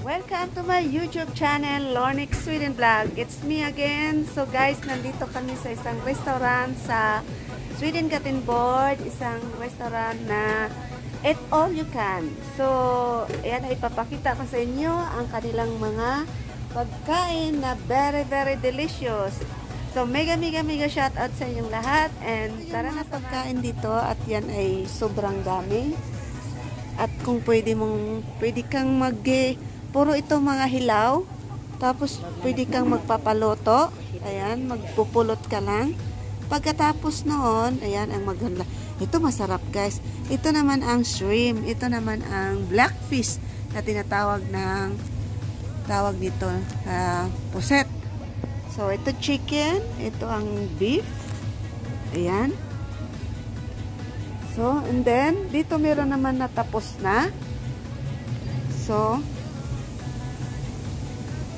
Welcome to my YouTube channel, Lornick Sweden Vlog. It's me again. So guys, nandito kami sa isang restaurant sa Sweden Gothenburg. Isang restaurant na eat all you can. So, ayan, ipapakita ko sa inyo ang kanilang mga pagkain na very delicious. So, mega shout out sa inyong lahat. And tara na pagkain dito. At yan ay sobrang dami. At kung pwede kang puro ito mga hilaw. Tapos, pwede kang magpapaloto. Ayan, magpupulot ka lang. Pagkatapos noon, ayan, ang maganda. Ito masarap, guys. Ito naman ang shrimp. Ito naman ang blackfish na tinatawag dito, puset. So, ito chicken. Ito ang beef. Ayan. So, and then, dito meron naman natapos na. So,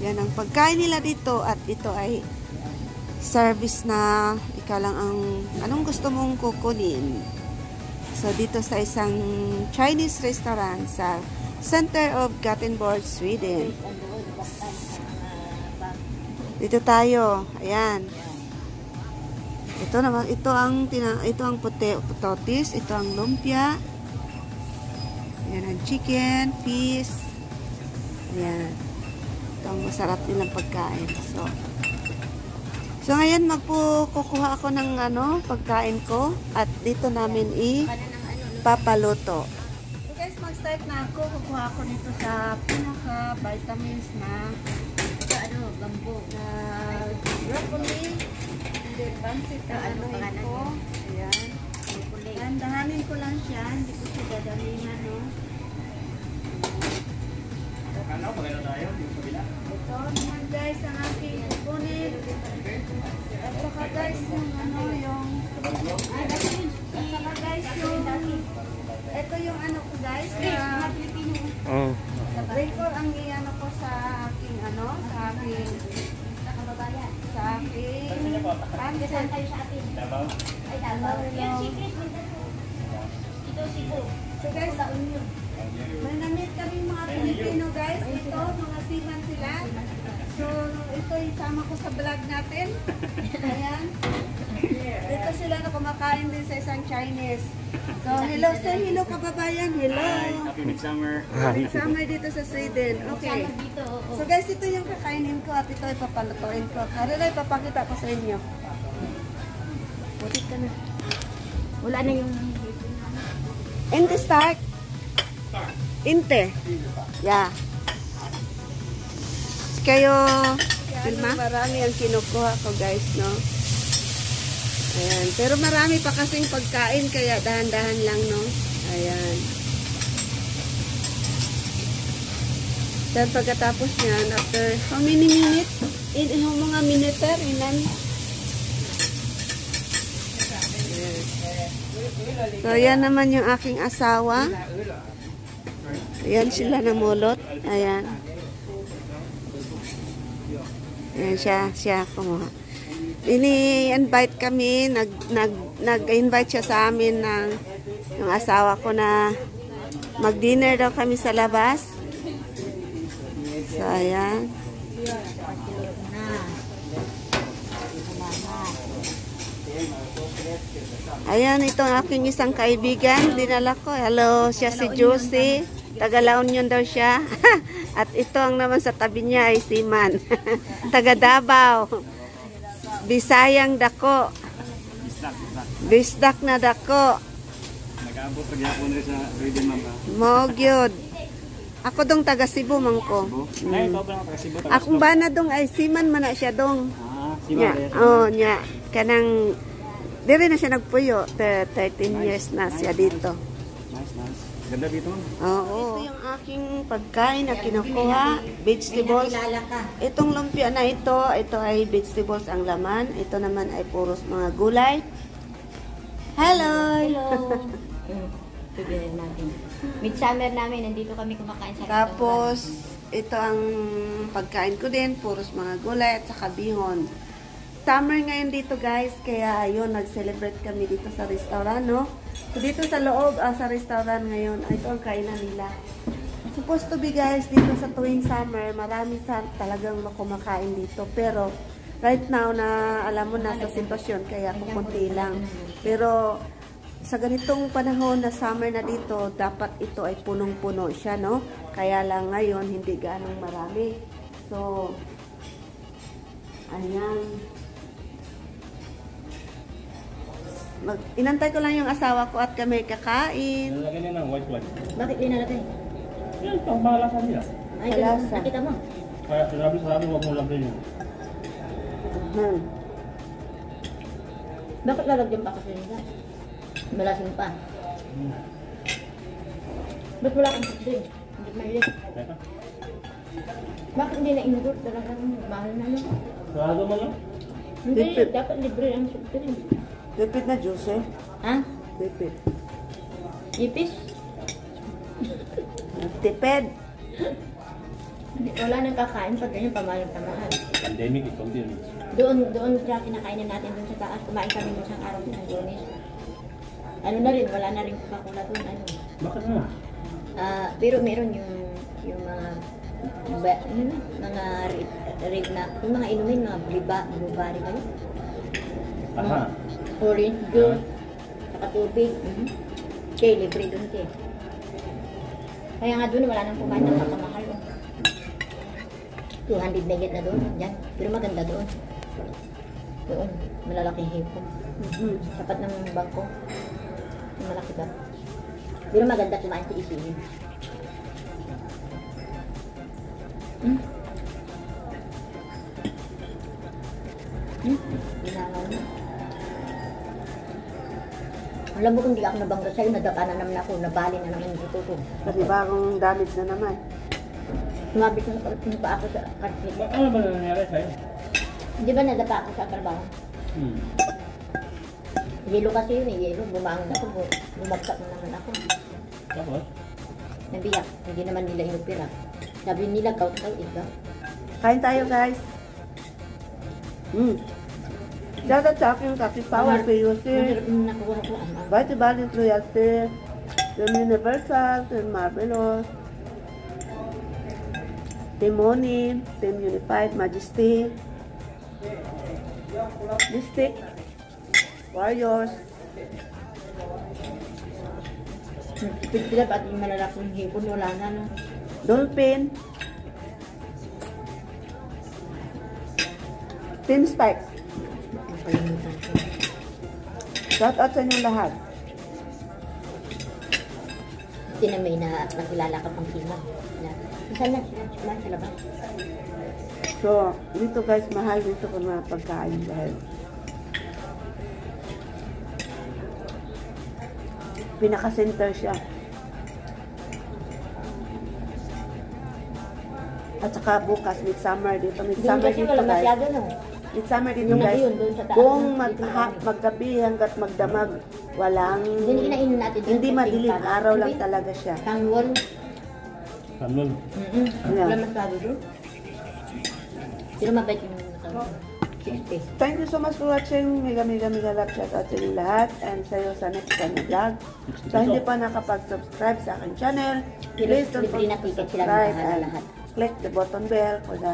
yan ang pagkain nila dito. At ito ay service na ikaw lang anong gusto mong kukunin. So, dito sa isang Chinese restaurant sa center of Gothenburg, Sweden. Dito tayo. Ayan. Ito naman, ito ang potatis, ito ang lumpia. Ayan ang chicken, fish. Ayan. Ito ang masarap nilang pagkain. So ngayon kukuha ako ng pagkain ko at dito namin papaluto. So guys, mag-start na ako. Kukuha ako nito sa pinaka vitamins na gambo na broccoli. Pansit na ko. Ayan. Dahanin ko lang siya. Hindi ko siya dadamihan, no? Ito naman, guys, ang aking kukunin. At saka, guys, ito yung ko, guys, record ang ko sa aking pansit kayo sa atin. Ay, Davao. Ito, Cebu. So guys, may namit kami mga Pilipino, guys. Ito, mga seaman sila. So, ito isama ko sa vlog natin. Ayan. Dito sila na kumakain din sa isang Chinese. So, hello, say hello kababayan. Hello. Happy Midsummer. Midsummer dito sa Sweden. Okay. So guys, ito yung kakainin ko at ito ipapalutuin ko. Harila, ipapakita ko sa inyo. Putit ka na. Wala na yung... Inte start. Inte. Yeah. Kayo, filma? Marami ang kinukuha ko, guys, no? Ayan. Pero marami pa kasing pagkain, kaya dahan-dahan lang, no? Ayan. Then, pagkatapos niyan, after how many minutes? Mga minuter, inan? So, yan naman yung aking asawa. Ayan sila namulot. Ayan. Ayan siya kumuha. Ini-invite kami, nag-invite siya sa amin ng asawa ko na mag-dinner daw kami sa labas. So, ayan. Ayan, ito ang aking isang kaibigan. Dinala ko. Hello, siya si Josie. Taga La Union daw siya. At ito ang naman sa tabi niya ay si Man. Taga Davao. Bisayang dako. Bisdak na dako. Nag-aabot pag yapon rin sa Sweden, ma'am. Mogyod. Ako dong taga Cebu man ko. Ay, ito ba taga Cebu? Akong bana dong ay siman man na siya dong. Siman. Nya. Kanang diri na siya nagpuyo. 13 years na siya dito. Nice. Ganda dito, ma'am. Oo. Ito yung aking pagkain na kinukuha. Vegetables. Itong lumpia na ito ay vegetables ang laman. Ito naman ay puros mga gulay. Hello! Sabihin natin. Midsummer namin, nandito kami kumakain sa Tapos, ito ang pagkain ko din. Puros mga gulay at saka bihon. Summer ngayon dito, guys. Kaya, ayun, nag-celebrate kami dito sa restaurant, no? So, dito sa loob, sa restaurant ngayon, ito ang kainan nila. supposed to be guys, dito sa tuwing summer, marami talagang kumakain dito. Pero, right now, na alam mo na sa sitwasyon, kaya kukunti lang. Pero, sa ganitong panahon na summer na dito, dapat ito ay punong-puno siya, no? Kaya lang ngayon, hindi ganong marami. So, ayan. Inantay ko lang yung asawa ko at kami kakain. Nalagyan niya ng white wine. Bakit linalagay? Yan, pang malasa nila. Ay, Malasa. nakita mo. Kaya sinabi, huwag mo lang din yun. Bakit lalagyan pa kasi nila? Malasing pa. Ba't wala kang drink? Hindi mahilig. Teka. Bakit hindi na-indor? Talagang mahal na lang. Sarado mo lang? Hindi, Dipit. dapat libre ang soft drink. Dipit na juice eh. Ha? Dipit. Ipis? Tipid. Wala nang kakain pag ganyan pamahal. Pandemic, ikaw din. Doon siya kinakainin natin doon sa taas. Kumain kami ng isang araw ng Lunes. Ano na rin, wala na rin Coca-Cola doon. Ano. Bakit na? Pero meron yung mga red na, yung mga inumin, mga blueberry ba yun? Aha. Orange juice, saka tubig. Okay, libre doon ke. Kaya nga doon wala nang kumain ng makamahal. 200 megit na doon, yan. Pero maganda doon. Doon, malalaking hipon. Sapat ng bangko. Yung malaki ba? Pero maganda kumain sa isihin. Ginagawa na. Alam mo kung di ako nabangga sa'yo, nadapa na naman ako, nabali na naman yung ito ko. Kasi bagong damage na naman. Sumabit na pa ako sa karpet. Ano ba nangyari sa'yo? Di ba nadapa ako sa trabaho? Yelo kasi yun eh, yelo. Bumangon ako, bumagsak na naman ako. Tapos? Nabiyak, hindi naman nila inupira. Sabi nila, gout-gout, ikaw. Kain tayo guys. Shoutout sa aking Kaki Power PUC. Masarap yung nakuha ko. Vita Balance Loyalty. Team Universal. Team Marvelous. Team Moni. Team Unified Majesty. Mystic. Warriors. Nagtipid sila, pati yung malalaking hipon, wala na. No? Dolphin. Team Spike. Nakalimutan ko. Shoutout sa inyong lahat. Hindi na may nakilala ka pang sima. Saan na sila sa labas? So, dito guys, mahal dito ko mga pagkain dahil pinaka-center siya. At saka bukas, midsummer dito. Doon Midsummer kasi dito wala guys. masyado, no? Midsummer dito Yung guys. yun, doon sa taas. Kung Dito lang. maggabi hanggat magdamag, walang, Doon inainin natin. doon hindi sa madilim, tingkad. araw lang Hindi. talaga siya. Kanwal. Kanol. Yeah. Wala masyado doon. Pero mabait yung nakawal. 60. Thank you so much for watching. Mega love shoutout sa inyo lahat. And sa iyo sa next time na vlog. Sa hindi pa nakapag-subscribe sa aking channel, please don't Libre na ticket sila subscribe ng and lahat. click the button bell for the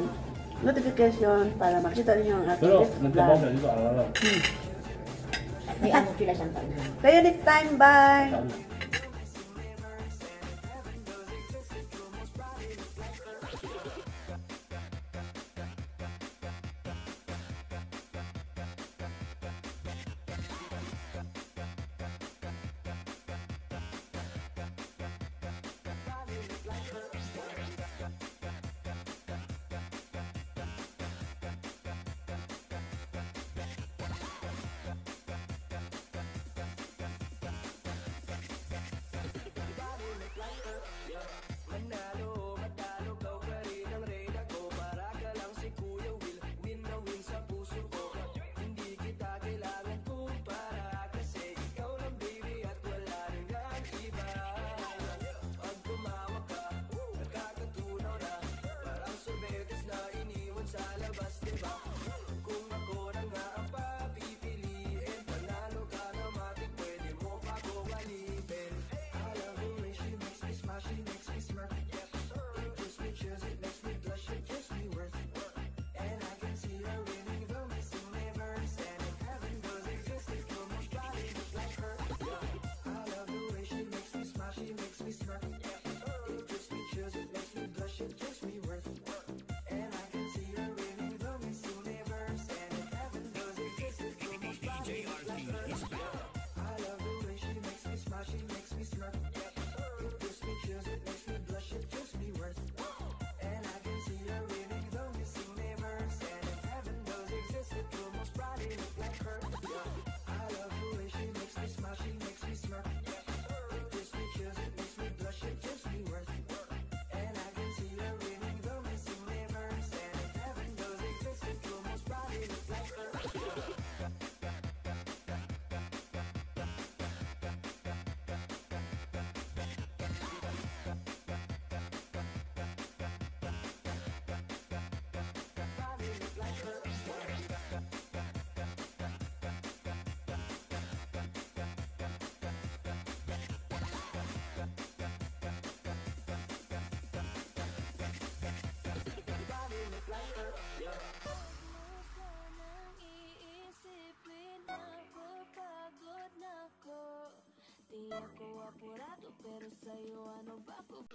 notification para makita niyo ang aking Pero, next nagtrabaho vlog. siya dito, araw-araw. May ano sila sa taon. See you next time. Bye! Saan? Di ako apurado pero sa'yo ano ba ako